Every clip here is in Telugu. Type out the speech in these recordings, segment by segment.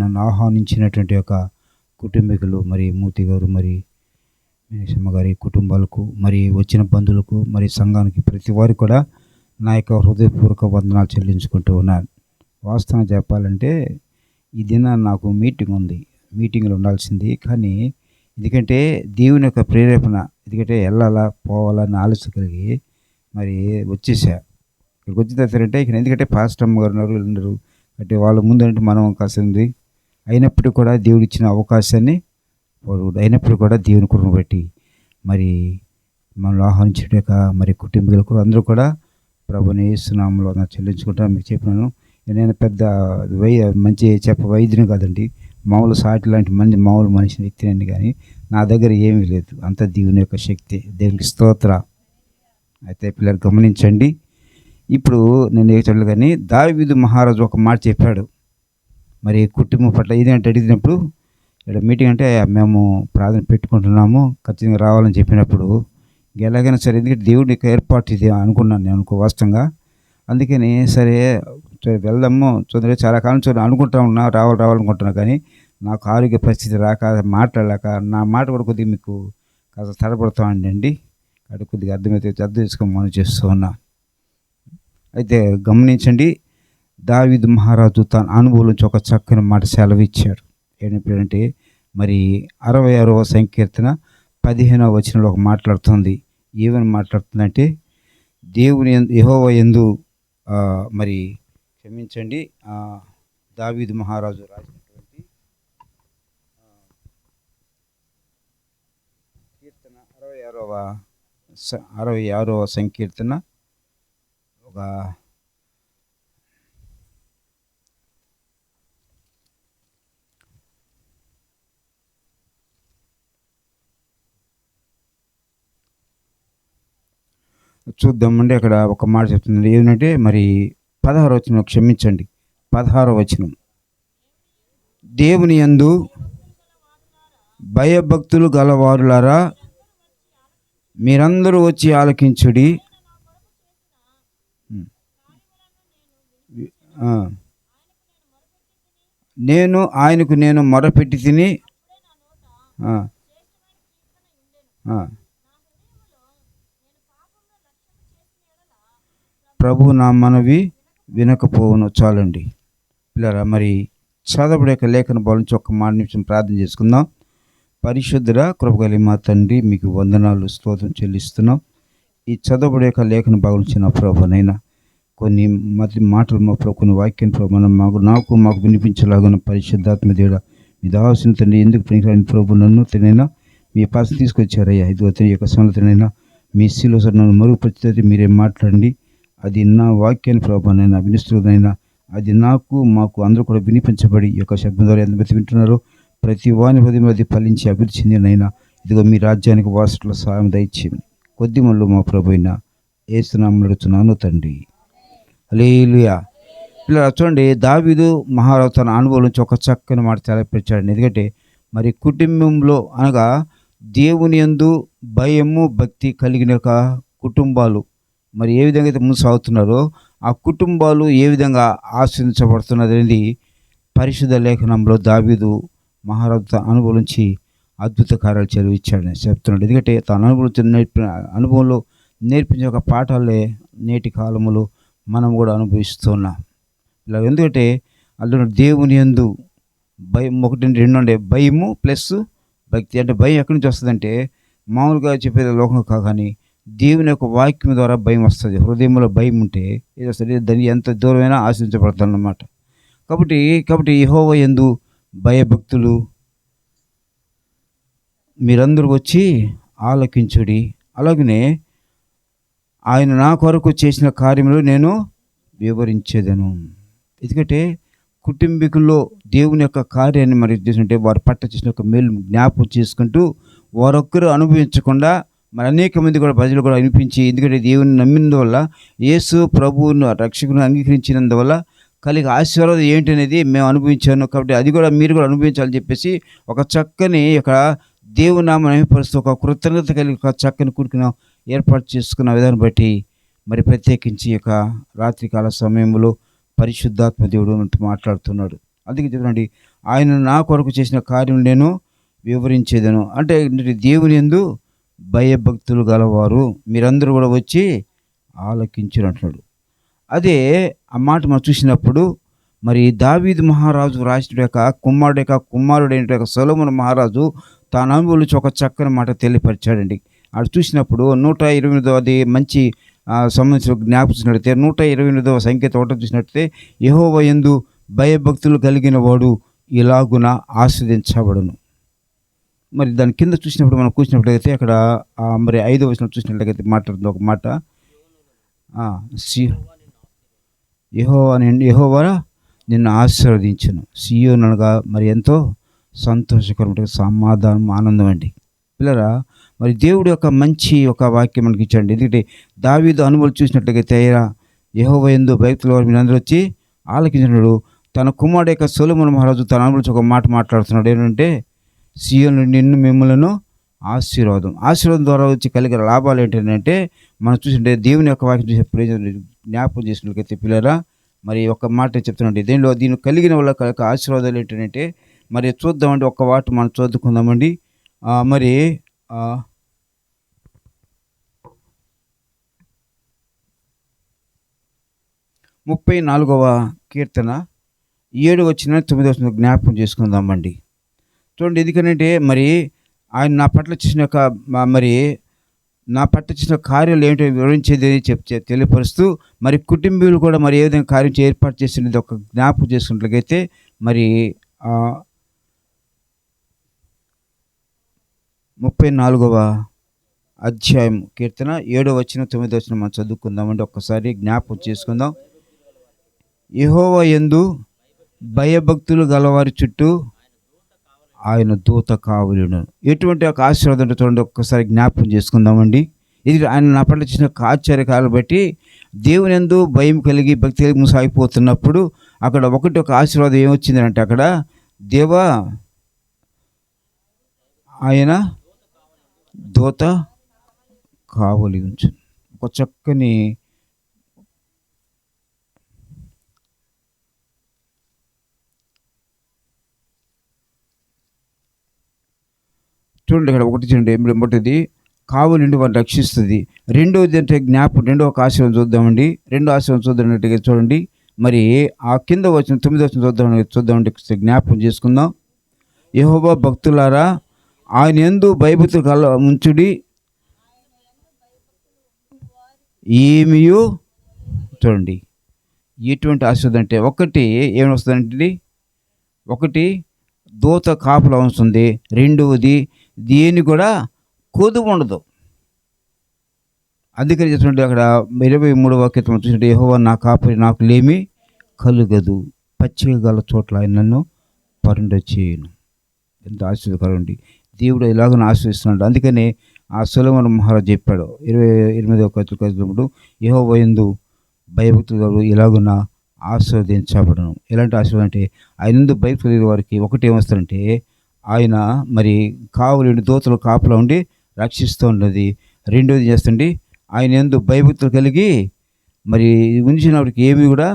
నన్ను ఆహ్వానించినటువంటి యొక్క కుటుంబీకులు, మరి మూర్తి గారు, మరి మీనాక్షమ్మ గారి కుటుంబాలకు, మరి వచ్చిన బంధువులకు, మరి సంఘానికి, ప్రతి వారికి కూడా నా యొక్క హృదయపూర్వక వందనాలు చెల్లించుకుంటూ ఉన్నాను. వాస్తవం చెప్పాలంటే ఈ దిన నాకు మీటింగ్ ఉంది. మీటింగ్లో ఉండాల్సింది, కానీ ఎందుకంటే దేవుని యొక్క ప్రేరేపణ, ఎందుకంటే వెళ్ళాలా పోవాలని ఆలోచన కలిగి మరి వచ్చేసా. ఇక్కడికి వచ్చిన తర్వాత ఇక్కడ ఎందుకంటే పాస్టర్ అమ్మ గారు ఉన్నారు, అంటే వాళ్ళ ముందు అంటే మనం అవకాశం ఉంది. అయినప్పటికీ కూడా దేవుడు ఇచ్చిన అవకాశాన్ని వాడు అయినప్పుడు కూడా దేవుని కృపను బట్టి మరి మనల్ని ఆహ్వానించాక మరి కుటుంబీకులకు అందరూ కూడా ప్రభుని యేసు నామములో నాకు చెల్లించుకుంటా. మీకు చెప్పినాను, నేను పెద్ద మంచి వైద్యుని కాదండి, మామూలు సాటి లాంటి మామూలు మనిషి వ్యక్తినండి, కానీ నా దగ్గర ఏమీ లేదు, అంత దేవుని యొక్క శక్తి. దేవునికి స్తోత్ర. అయితే పిల్లలు గమనించండి, ఇప్పుడు నేను చెప్పలేదు, కానీ దావీదు మహారాజు ఒక మాట చెప్పాడు. మరి కుటుంబం పట్ల ఇదేంటి అడిగినప్పుడు, ఇక్కడ మీటింగ్ అంటే మేము ప్రార్థన పెట్టుకుంటున్నాము, ఖచ్చితంగా రావాలని చెప్పినప్పుడు ఎలాగైనా సరే, ఎందుకంటే దేవుడి ఏర్పాటు ఇది అనుకున్నాను నేను వాస్తవంగా. అందుకని సరే వెళ్దాము చూడండి, చాలా కాలం చూడండి అనుకుంటా ఉన్నా, రావాలనుకుంటున్నా, కానీ నాకు ఆరోగ్య పరిస్థితి రాక మాట్లాడలేక నా మాట కూడా కొద్దిగా మీకు కాస్త తడబడుతూ ఉండండి. అది కొద్దిగా అర్థం చేసుకోమని మనం చేస్తూ ఉన్నా. అయితే గమనించండి, దావీదు మహారాజు తన అనుభవం నుంచి ఒక చక్కని మాట సెలవిచ్చాడు. ఏంటంటే మరి 66వ సంకీర్తన 15వ వచనంలో ఒక మాట్లాడుతుంది. ఏమని మాట్లాడుతుందంటే, దేవుని యెహోవా యందు మరి క్షమించండి, దావీదు మహారాజు రాసినటువంటి కీర్తన 66వ సంకీర్తన ఒక చూద్దామండి. అక్కడ ఒక మాట చెప్తుంది, ఏంటంటే మరి 16వ వచనం, క్షమించండి 16వ వచనం, దేవుని యందు భయభక్తులు గలవారులారా మీరందరూ వచ్చి ఆలకించుడి. నేను మొరపెట్టి తిని ప్రభు నా మనవి వినకపోవును. చాలండి పిల్లరా, మరి చదవబడే లేఖన బలం నుంచి ఒక మాట నిమిషం ప్రార్థన చేసుకుందాం. పరిశుద్ధుడ కృపగలి మా తండ్రి, మీకు వందనాలు స్తోత్రం చెల్లిస్తున్నాం. ఈ చదవబడే లేఖన భాగం నుంచి నా ప్రభునైనా కొన్ని మాటలు మా ప్రభు, కొన్ని వాక్యం ప్రభు మాకు వినిపించలాగున్న పరిశుద్ధాత్మ దేవుడ మీ దాసిన తండ్రి, ఎందుకు పనికిరాని ప్రభు నన్ను తినైనా మీ పాస తీసుకొచ్చారయ్యా. ఇది అతని యొక్క సమలతనైనా మీ శిలో నన్ను మరుగుపరిచితే మీరే మాట్లాడండి. అది నా వాక్యాన్ని ప్రభానైనా వినిస్తుందైనా అది మాకు అందరూ కూడా వినిపించబడి ఈ యొక్క శబ్దం ద్వారా ఎంతమంది వింటున్నారో ప్రతి వాని హృదయం అది ఫలించి అభివృద్ధి చెందినైనా ఇదిగో మీ రాజ్యానికి వాసుల సహాయం దయచేయండి. కొద్ది మనలో మా ప్రభు అయిన యేసు నామములో అడుగుతున్నాను తండ్రి, హల్లెలూయా. ఇలా చూడండి, దావీదు మహారాజు తన అనుభవం నుంచి ఒక చక్కని మాట తెలపించాడు. ఎందుకంటే మరి కుటుంబంలో అనగా దేవుని యందు భయము భక్తి కలిగిన కుటుంబాలు మరి ఏ విధంగా అయితే ముందు సాగుతున్నారో ఆ కుటుంబాలు ఏ విధంగా ఆశ్రయించబడుతున్నది అనేది పరిశుద్ధ లేఖనంలో దావీదు మహారాజు అనుభవం నుంచి అద్భుత కార్యాలు చెలవిచ్చాడని చెప్తున్నాడు. ఎందుకంటే తన అనుభవంలో నేర్పించే ఒక పాఠాలే నేటి కాలంలో మనం కూడా అనుభవిస్తున్నాం. ఇలా ఎందుకంటే అందులో దేవుని యందు భయం 1, 2 ఉండే భయము ప్లస్ భక్తి. అంటే భయం ఎక్కడి నుంచి వస్తుందంటే మామూలుగా చెప్పేది లోకం కానీ దేవుని యొక్క వాక్యం ద్వారా భయం వస్తుంది. హృదయంలో భయం ఉంటే ఏదో సరే దాన్ని ఎంత దూరమైనా ఆశించబడతాను అన్నమాట. కాబట్టి యెహోవా యందు భయభక్తులు మీరందరూ వచ్చి ఆలకించుడి. అలాగనే ఆయన నా కొరకు చేసిన కార్యములు నేను వివరించేదను. ఎందుకంటే కుటుంబీకుల్లో దేవుని యొక్క కార్యాన్ని మరి చేస్తుంటే వారు పట్ల చేసిన ఒక మేలు జ్ఞాపకం చేసుకుంటూ వారొక్కరు అనుభవించకుండా మరి అనేక మంది కూడా ప్రజలు కూడా అనిపించి, ఎందుకంటే దేవుని నమ్మినందువల్ల యేసు ప్రభువును రక్షకుని అంగీకరించినందువల్ల కలిగి ఆశీర్వాదం ఏంటనేది మేము అనుభవించాను. కాబట్టి అది కూడా మీరు కూడా అనుభవించాలని చెప్పేసి ఒక చక్కని ఇక్కడ దేవుని నామమును పరుస్తూ ఒక కృతజ్ఞత కలిగి ఒక చక్కని కూడుకున ఏర్పాటు చేసుకున్న విధానం బట్టి మరి ప్రత్యేకించి యొక్క రాత్రికాల సమయంలో పరిశుద్ధాత్మ దేవుడు మాట్లాడుతున్నాడు. అందుకే చెప్పండి, ఆయన నా కొరకు చేసిన కార్యం నేను వివరించేదను. అంటే దేవుని యందు భయభక్తులు గలవారు మీరందరూ కూడా వచ్చి ఆలకించురు అంటున్నాడు. అదే ఆ మాట మనం చూసినప్పుడు మరి దావీదు మహారాజు రాసిన యొక్క కుమారుడైన సొలొమోను మహారాజు తాను అనుభవించి ఒక చక్కని మాట తెలియపరిచాడండి. అది చూసినప్పుడు 128వ మంచి సంబంధించిన జ్ఞాపించినట్లయితే 128వ సంఖ్యతో ఒకటి చూసినట్లయితే యెహోవా యందు భయభక్తులు కలిగిన వాడు ఇలాగున ఆస్వాదించబడును. మరి దాని కింద చూసినప్పుడు మనం కూర్చున్నట్లయితే అక్కడ మరి 5వ వచనం చూసినట్లయితే మాట్లాడుతుంది ఒక మాట, యెహోవా నిన్ను ఆశీర్వదించును. సియోను అనగా మరి ఎంతో సంతోషకరమైన సమాధానం, ఆనందం అండి. పిల్లరా, మరి దేవుడు యొక్క మంచి ఒక వాక్యం మనకి ఇచ్చండి. ఎందుకంటే దావీదు అనుభవం చూసినట్లయితే యెహోవా యందు భయభక్తుల వారు మీరందరూ వచ్చి ఆలకించినాడు. తన కుమారుడు యొక్క సొలొమోను మహారాజు తన అనుభవం ఒక మాట మాట్లాడుతున్నాడు. ఏంటంటే సియోను నిన్ను మిమ్మలను ఆశీర్వాదం ద్వారా వచ్చి కలిగిన లాభాలు ఏంటంటే మనం చూసింటే దేవుని యొక్క వాక్యం చూసే ప్రయోజనం జ్ఞాపకం చేసినట్లయితే పిల్లరా, మరి ఒక మాట చెప్తున్నాండి. దీన్ని కలిగిన వాళ్ళ ఆశీర్వాదాలు ఏంటంటే మరి చూద్దామండి. ఒక్క వాటి మనం చదువుకుందామండి. మరి 34వ కీర్తన 7వ వచనం 9వ వచనం జ్ఞాపకం చేసుకుందామండి. చూడండి, ఎందుకంటే మరి ఆయన నా పట్ల చేసిన కార్యాలు ఏమిటో వివరించేది తెలియపరుస్తూ మరి కుటుంబీకులు కూడా మరి ఏ విధంగా కార్యం ఏర్పాటు చేసినది ఒక జ్ఞాపకం చేసుకున్నట్లయితే మరి 34వ అధ్యాయం కీర్తన 7వ వచనం 9వ వచనం మనం చదువుకుందామండి. ఒక్కసారి జ్ఞాపకం చేసుకుందాం. యెహోవా యందు భయభక్తులు గలవారి చుట్టూ ఆయన దూత కావలిను. ఎటువంటి ఒక ఆశీర్వాదం చూడండి, ఒక్కసారి జ్ఞాపకం చేసుకుందామండి. ఇది ఆయన నా పట్ల చేసిన ఆశ్చర్యకాలు బట్టి దేవుని యందు భయం కలిగి భక్తి కలిగి సాగిపోతున్నప్పుడు అక్కడ ఒక ఆశీర్వాదం ఏమొచ్చిందంటే అక్కడ దేవా ఆయన దూత కావలి ఉంచు. ఒక చక్కని చూడండి, ఇక్కడ ఒకటి చూడండి, మొదటిది కావలిండి వారిని రక్షిస్తుంది. రెండవది అంటే రెండవ ఆశీర్వాదం చూద్దామండి. రెండో ఆశీర్వాదం చూద్దామంటే చూడండి, మరి ఆ కింద వచ్చిన 9వ వచనం చూద్దామండి. జ్ఞాపకం చేసుకుందాం. యెహోవా భక్తులారా ఆయన యందు భయభక్తులు ఉంచుడి, ఏమియో చూడండి. ఎటువంటి ఆశీర్వాదం అంటే ఒకటి ఏమొస్తుందంటే ఒకటి దూత కాపులా వస్తుంది. రెండవది దేని కూడా కొదువు ఉండదు. అందుకని చూస్తుంటే అక్కడ 23వ వాక్యం చూస్తుంటే యెహోవా నా కాపరి, నాకు లేమి కలుగదు, పచ్చిక గల చోట్ల ఆయన నన్ను పరుండచేయును. ఎంత ఆశీర్వదకరం అండి. దేవుడు ఇలాగ ఆశీర్వదిస్తున్నాడు. అందుకని ఆ సొలొమోను మహారాజు చెప్పాడు 28వ వచనంలో యెహోవా యందు భయభక్తులు ఇలాగున ఆశీర్వదించబడను. ఎలాంటి ఆశీర్వాదం అంటే ఆయన యందు భయభక్తులు వారికి ఒకటి ఏమొస్తారంటే ఆయన మరి కావలిండి దూతలు కాపులా ఉండి రక్షిస్తూ ఉన్నది. రెండోది చేస్తుంది, ఆయన యందు భయభక్తులు కలిగి మరి ఉంచిన వాడికి ఏమి కూడా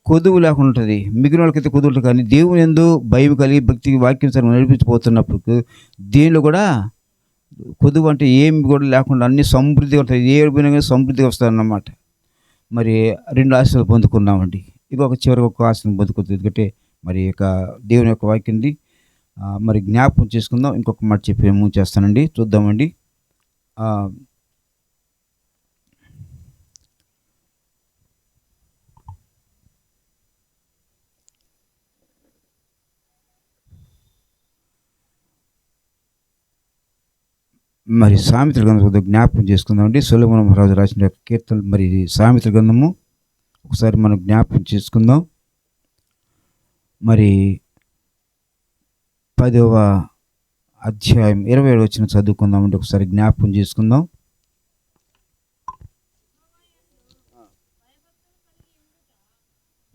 కొదువు లేకుండా ఉంటుంది. మిగిలిన వాళ్ళకైతే కొదువు ఉంటుంది, కానీ దేవుని యందు భయం కలిగి భక్తికి వాక్యం సరిగ్గా నడిపించిపోతున్నప్పుడు దీనిలో కూడా కొదువు అంటే ఏమి కూడా లేకుండా అన్ని సమృద్ధిగా ఉంటాయి. ఏ విధంగా సమృద్ధిగా వస్తాయన్నమాట. మరి రెండు ఆశలు పొందుకున్నామండి. ఇంకొక చివరికి ఒక ఆశను పొందుకుంటుంది. ఎందుకంటే మరి యొక్క దేవుని యొక్క వాక్యంది మరి జ్ఞాపకం చేసుకుందాం. ఇంకొక మాట చెప్పి మూవ్ చేస్తానండి, చూద్దామండి. మరి సామెతల గ్రంథం జ్ఞాపకం చేసుకుందామండి. సొలొమోను మహారాజు రాసిన కీర్తనలు మరి సామెతల గ్రంథము ఒకసారి మనం జ్ఞాపకం చేసుకుందాం. మరి 10వ అధ్యాయం 27వ వచనం చదువుకుందామండి. ఒకసారి జ్ఞాపకం చేసుకుందాం.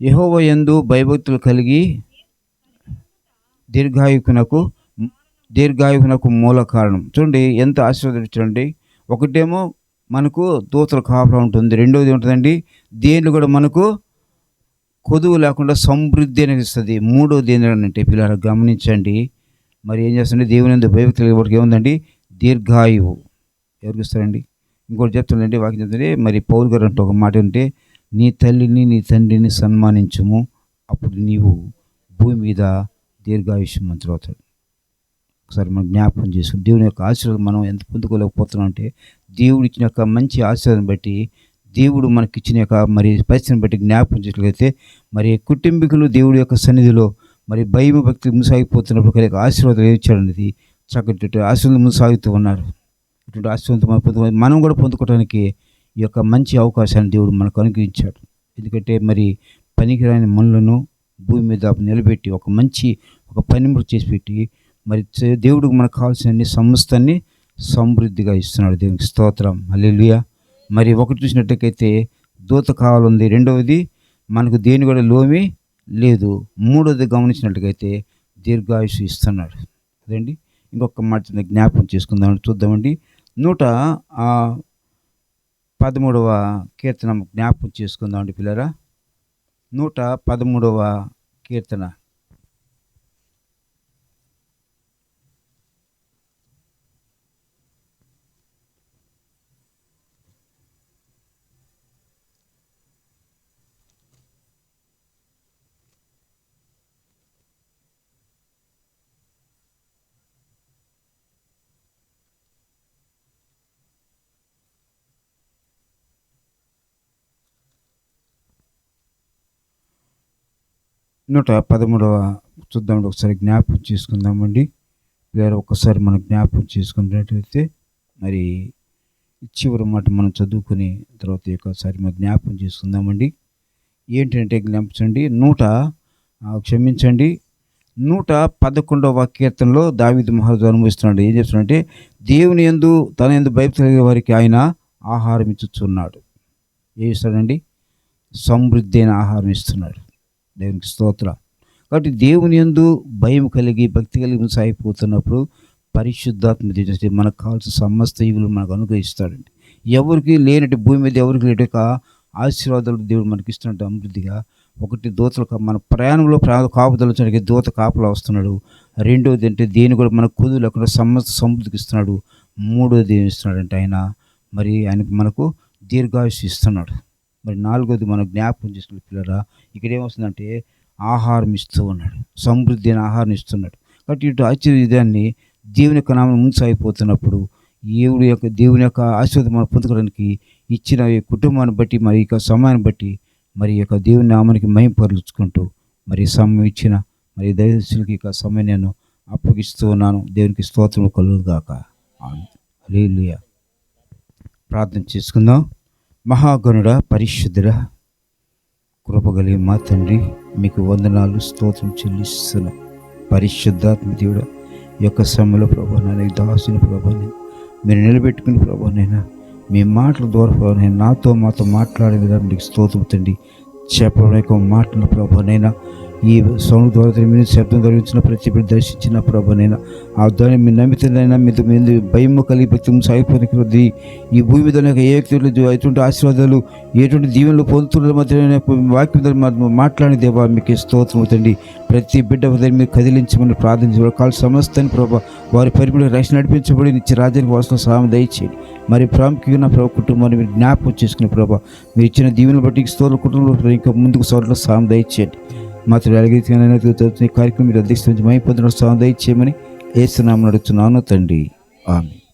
యెహోవా యందు భయభక్తులు కలిగి దీర్ఘాయువునకు మూల కారణం. చూడండి ఎంత ఆశీర్వదించండి. ఒకటేమో మనకు దూతల కాపురం ఉంటుంది. రెండవది ఉంటుందండి, దేనిలో కూడా మనకు కొదువు లేకుండా సమృద్ధి అనేది ఇస్తుంది. మూడోది ఏంటంటే పిల్లలు గమనించండి, మరి ఏం చేస్తుంది, దేవుని యందు భయభక్తులు కలిగిన వాడికి ఏముందండి, దీర్ఘాయువు. ఎవరికి ఇస్తారండి? ఇంకోటి చెప్తానండి, వాక్యం చెప్తుంటే మరి పౌలు గారు అంటే ఒక మాట ఉంటే, నీ తల్లిని నీ తండ్రిని సన్మానించుము, అప్పుడు నీవు భూమి మీద దీర్ఘాయుష్మంతుడు అవుతాడు. ఒకసారి మనం జ్ఞాపకం చేసుకుని దేవుని యొక్క ఆశీర్వాదం మనం ఎంత పొందుకోలేకపోతున్నాం అంటే, దేవుడు ఇచ్చిన యొక్క మంచి ఆశీర్వాదం బట్టి, దేవుడు మనకిచ్చిన యొక్క మరి పరిస్థితిని బట్టి జ్ఞాపకం చేసినట్లయితే, మరి కుటుంబీకులు దేవుడి యొక్క సన్నిధిలో మరి భయం భక్తి ముందుసాగిపోతున్నప్పుడు కలిగే ఆశీర్వాదం ఏమి ఇచ్చాడనేది చక్కటి ఆశీర్వాదం ముందుసాగుతూ ఉన్నారు. ఇటువంటి ఆశీర్వాదం మనం కూడా పొందుకోవడానికి ఈ యొక్క మంచి అవకాశాన్ని దేవుడు మనకు అనుగ్రహించాడు. ఎందుకంటే మరి పనికిరాని మనులను భూమి మీద నిలబెట్టి ఒక మంచి ఒక పనిముట్టు చేసి పెట్టి మరి దేవుడికి మనకు కావాల్సిన సమస్తాన్ని సమృద్ధిగా ఇస్తున్నాడు. దేవునికి స్తోత్రం, హల్లెలూయా. మరి ఒకటి చూసినట్టయితే దూత కావాలంది, రెండవది మనకు దేని కూడా లోమి లేదు, మూడవది గమనించినట్టుగైతే దీర్ఘాయుష్ ఇస్తున్నాడు. అదండి ఇంకొక మాట జ్ఞాపకం చేసుకుందామని చూద్దామండి. 113వ కీర్తన జ్ఞాపకం చేసుకుందామండి పిల్లరా. 113వ కీర్తన. నూట 13వ చూద్దామండి, ఒకసారి జ్ఞాపకం చేసుకుందామండి. వేరే ఒక్కసారి మనం జ్ఞాపకం చేసుకున్నట్లయితే మరి చివరి మాట మనం చదువుకుని తర్వాత ఒకసారి మనం జ్ఞాపకం చేసుకుందామండి. ఏంటంటే జ్ఞాపించండి, 111వ కీర్తనలో దావీదు మహారాజు అనుభవిస్తున్నాడు. ఏం చేస్తున్నాడంటే, దేవుని యందు తన యందు భయభక్తులు కలిగే వారికి ఆయన ఆహారం ఇచ్చుచున్నాడు. ఏం ఇస్తాడండి? సమృద్ధి అయిన ఆహారం ఇస్తున్నాడు. దేవునికి స్తోత్రం. కాబట్టి దేవుని యందు భయం కలిగి భక్తి కలిగి సాగిపోతున్నప్పుడు పరిశుద్ధాత్మ దేవుడు మనకు కావాల్సిన సమస్త ఈవులు మనకు అనుగ్రహిస్తాడండి. ఎవరికి లేనట్టు భూమి మీద ఎవరికి లేని ఆశీర్వాదాలు దేవుడు మనకి ఇస్తున్నట్టు అభివృద్ధిగా. ఒకటి దూతలు మన ప్రయాణంలో కాపుదల దూత కాపులా వస్తున్నాడు. రెండోది అంటే దేని కూడా మనకు కుదురు లేకుండా సమస్త సమృద్ధికి ఇస్తున్నాడు. మూడోది ఏమి ఇస్తున్నాడంటే ఆయనకు మనకు దీర్ఘాయుష్ ఇస్తున్నాడు. మరి నాలుగోది మనం జ్ఞాపకం చేసుకున్న పిల్లరా, ఇక్కడ ఏమొస్తుందంటే ఆహారం ఇస్తూ ఉన్నాడు, సమృద్ధి అయిన ఆహారం ఇస్తున్నాడు. కాబట్టి ఇటు ఆశ్చర్యదాన్ని దేవుని యొక్క నామం ముందు సాగిపోతున్నప్పుడు దేవుని యొక్క ఆశీర్వాదం మనం పొందుకోవడానికి ఇచ్చిన ఈ కుటుంబాన్ని బట్టి మరి ఈ సమయాన్ని బట్టి మరి యొక్క దేవుని నామానికి మహిమ పరుచుకుంటూ మరి సమయం ఇచ్చిన మరి దైవజనులకి ఇక సమయం నేను అప్పగిస్తూ ఉన్నాను. దేవునికి స్తోత్రం కలుగుగాక. హల్లెలూయా. ప్రార్థన చేసుకుందాం. మహాగణుడ, పరిశుద్ధుడ, కృపగలిగి మా తండ్రి, మీకు వందనాలు స్తోత్రం చెల్లిస్తున్నా. పరిశుద్ధాత్మ దేవుడ, ఈ యొక్క సమయంలో ప్రభా నేను దాసుని ప్రభా మీరు నిలబెట్టుకుని ప్రభా నైనా మీ మాటల ద్వారా ప్రభా నేను మాతో మాట్లాడే విధానం మీకు స్తోత్రం తండ్రి. చెప్పడం యొక్క మాటల ప్రభా నైనా ఈ సౌండ్ ద్వారా మీరు శబ్దం ధరించిన ప్రతి బిడ్డ దర్శించిన ప్రభానైనా ఆ దాన్ని మీరు నమ్మితేనైనా మీద భయము కలిగి భక్తి సాగిపోయినది ఈ భూమి మీద ఏ వ్యక్తులు ఎటువంటి ఆశీర్వాదాలు ఎటువంటి దీవెనలు పొందుతున్న మధ్య వాక్యం మాట్లాడిన దేవా మీకు స్తోత్రం అవుతండి. ప్రతి బిడ్డ మీరు కదిలించమని ప్రార్థించే కాలు సమస్తాన్ని ప్రభావ వారి పరిమితి రక్షణ నడిపించబడి నిత్య రాజ్యానికి వాసన సహాయం దయచేయండి. మరి ప్రాముఖ్యంగా ప్రభావ కుటుంబాన్ని మీరు జ్ఞాపకం చేసుకునే ప్రభావ మీరు ఇచ్చిన దీవెనలు బట్టి స్తోత్ర కుటుంబంలో ఇంకా ముందుకు సోదరులు సహాయం దయచేయండి. మాత్రం ఎలాగైతే కార్యక్రమం మీరు అధ్యక్షించి మై పొందిన సహాయం దయచేయమని యేసు నామమున అడుగుతున్నాను తండ్రి. ఆమేన్.